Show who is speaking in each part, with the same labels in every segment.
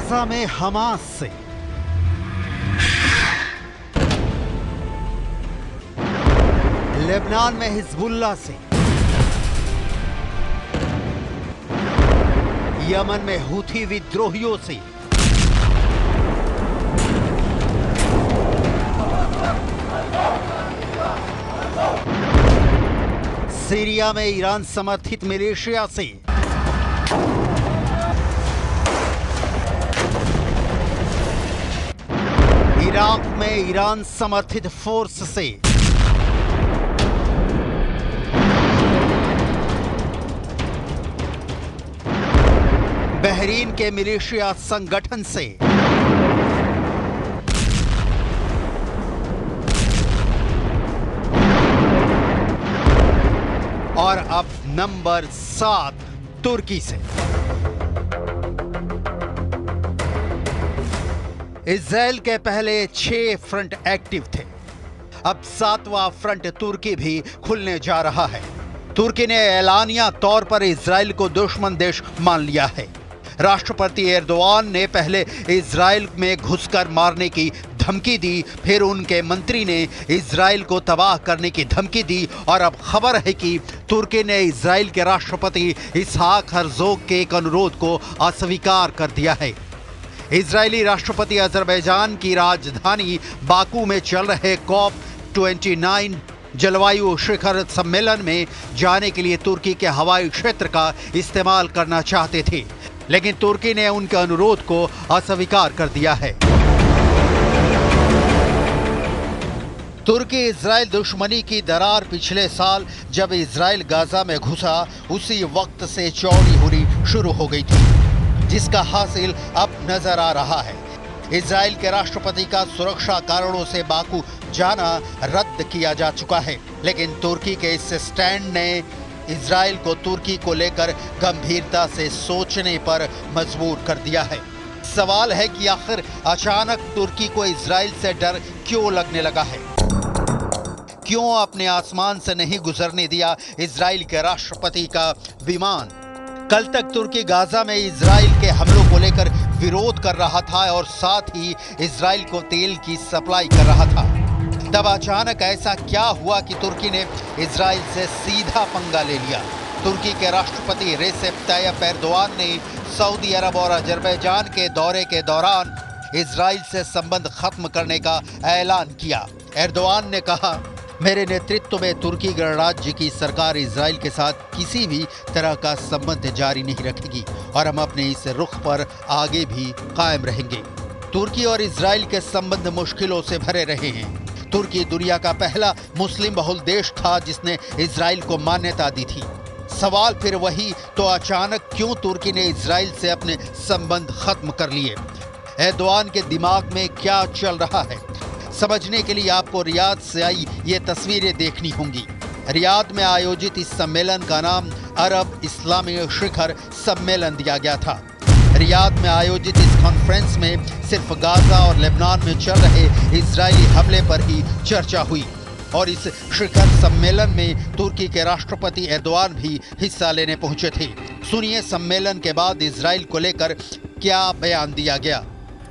Speaker 1: Gaza में Hamas से, Lebanon में हिजबुल्लाह से, यमन में हूथी विद्रोहियों से, सीरिया में ईरान समर्थित मिलिशिया से, इराक में ईरान समर्थित फोर्स से, बहरीन के मिलिशिया संगठन से, और अब नंबर 7 तुर्की से। इजराइल के पहले 6 फ्रंट एक्टिव थे, अब 7वां फ्रंट तुर्की भी खुलने जा रहा है। तुर्की ने ऐलानिया तौर पर इजराइल को दुश्मन देश मान लिया है। राष्ट्रपति एर्दोआन ने पहले इजराइल में घुसकर मारने की धमकी दी, फिर उनके मंत्री ने इजराइल को तबाह करने की धमकी दी, और अब खबर है कि तुर्की ने इजराइल के राष्ट्रपति इसहाक हर्जोग के एक अनुरोध को अस्वीकार कर दिया है। इजरायली राष्ट्रपति अजरबैजान की राजधानी बाकू में चल रहे COP29 जलवायु शिखर सम्मेलन में जाने के लिए तुर्की के हवाई क्षेत्र का इस्तेमाल करना चाहते थे, लेकिन तुर्की ने उनके अनुरोध को अस्वीकार कर दिया है। तुर्की इजराइल दुश्मनी की दरार पिछले साल जब इजराइल गाजा में घुसा उसी वक्त से चौड़ी होनी शुरू हो गई थी, जिसका हासिल अब नजर आ रहा है। इजराइल के राष्ट्रपति का सुरक्षा कारणों से बाकू जाना रद्द किया जा चुका है, लेकिन तुर्की के इस स्टैंड ने इजराइल को तुर्की को लेकर गंभीरता से सोचने पर मजबूर कर दिया है। सवाल है कि आखिर अचानक तुर्की को इजराइल से डर क्यों लगने लगा है? क्यों अपने आसमान से नहीं गुजरने दिया इजराइल के राष्ट्रपति का विमान? कल तक तुर्की गाजा में इजराइल के हमलों को लेकर विरोध कर रहा था और साथ ही इजराइल को तेल की सप्लाई कर रहा था। तब अचानक ऐसा क्या हुआ कि तुर्की ने इजराइल से सीधा पंगा ले लिया? तुर्की के राष्ट्रपति रेसेप ताय्यप एर्दोआन ने सऊदी अरब और अजरबैजान के दौरे के दौरान इजराइल से संबंध खत्म करने का ऐलान किया। एर्दोआन ने कहा, मेरे नेतृत्व में तुर्की गणराज्य की सरकार इजराइल के साथ किसी भी तरह का संबंध जारी नहीं रखेगी और हम अपने इस रुख पर आगे भी कायम रहेंगे। तुर्की और इजराइल के संबंध मुश्किलों से भरे रहे हैं। तुर्की दुनिया का पहला मुस्लिम बहुल देश था जिसने इजराइल को मान्यता दी थी। सवाल फिर वही, तो अचानक क्यों तुर्की ने इजराइल से अपने संबंध खत्म कर लिए? एर्दोआन के दिमाग में क्या चल रहा है? समझने के लिए आपको रियाद से आई ये तस्वीरें देखनी होंगी। रियाद में आयोजित इस सम्मेलन का नाम अरब इस्लामी शिखर सम्मेलन दिया गया था। रियाद में आयोजित इस कॉन्फ्रेंस में सिर्फ गाजा और लेबनान में चल रहे इजरायली हमले पर ही चर्चा हुई, और इस शिखर सम्मेलन में तुर्की के राष्ट्रपति एर्दोआन भी हिस्सा लेने पहुंचे थे। सुनिए सम्मेलन के बाद इजराइल को लेकर क्या बयान दिया गया।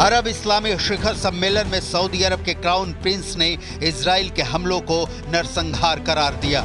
Speaker 1: अरब इस्लामी शिखर सम्मेलन में सऊदी अरब के क्राउन प्रिंस ने इजराइल के हमलों को नरसंहार करार दिया।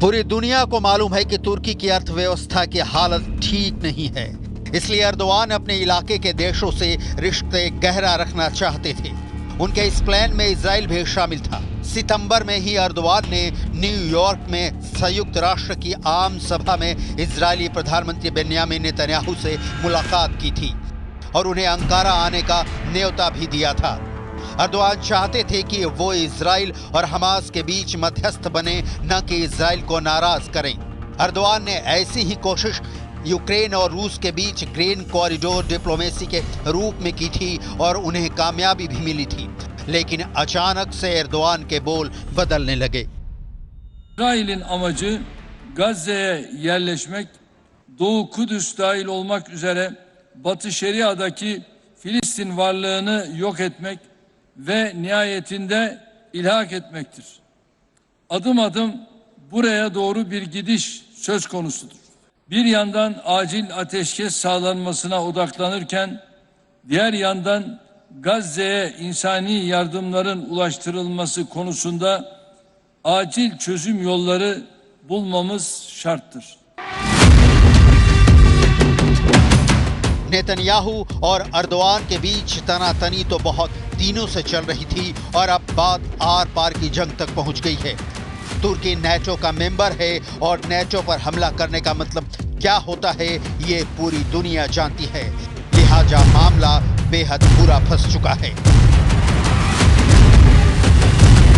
Speaker 2: पूरी दुनिया को मालूम है कि तुर्की की अर्थव्यवस्था की हालत ठीक नहीं है।
Speaker 1: इसलिए एर्दोआन अपने इलाके के देशों से रिश्ते गहरा रखना चाहते थे। उनके इस प्लान में इजराइल भी शामिल था। सितंबर में ही एर्दोआन ने न्यूयॉर्क में संयुक्त राष्ट्र की आम सभा में इजरायली प्रधानमंत्री बेन्यामिन नेतन्याहू से मुलाकात की थी और उन्हें अंकारा आने का न्योता भी दिया था। एर्दोआन चाहते थे कि वो इजराइल और हमास के बीच मध्यस्थ बने, न कि इजराइल को नाराज करें। एर्दोआन ने ऐसी ही कोशिश यूक्रेन और रूस के बीच ग्रीन कॉरिडोर डिप्लोमेसी के रूप में की थी और उन्हें कामयाबी भी मिली थी। लेकिन अचानक से एर्दोआन के बोल बदलने लगे।
Speaker 3: İsrail'in amacı Gazze'ye yerleşmek, Doğu Kudüs dahil olmak üzere Batı Şeria'daki Filistin varlığını yok etmek ve nihayetinde ilhak etmektir. Adım adım buraya doğru bir gidiş söz konusudur. Bir yandan acil ateşkes sağlanmasına odaklanırken, diğer yandan Gazze'ye insani yardımların ulaştırılması konusunda acil çözüm yolları bulmamız şarttır.
Speaker 1: Netanyahu और Erdogan के बीच तनातनी तो बहुत दिनों से चल रही थी और अब बात आर पार की जंग तक पहुंच गई है। तुर्की नेटो का मेंबर है और नेटो पर हमला करने का मतलब क्या होता है ये पूरी दुनिया जानती है। लिहाजा मामला बेहद बुरा फंस चुका है।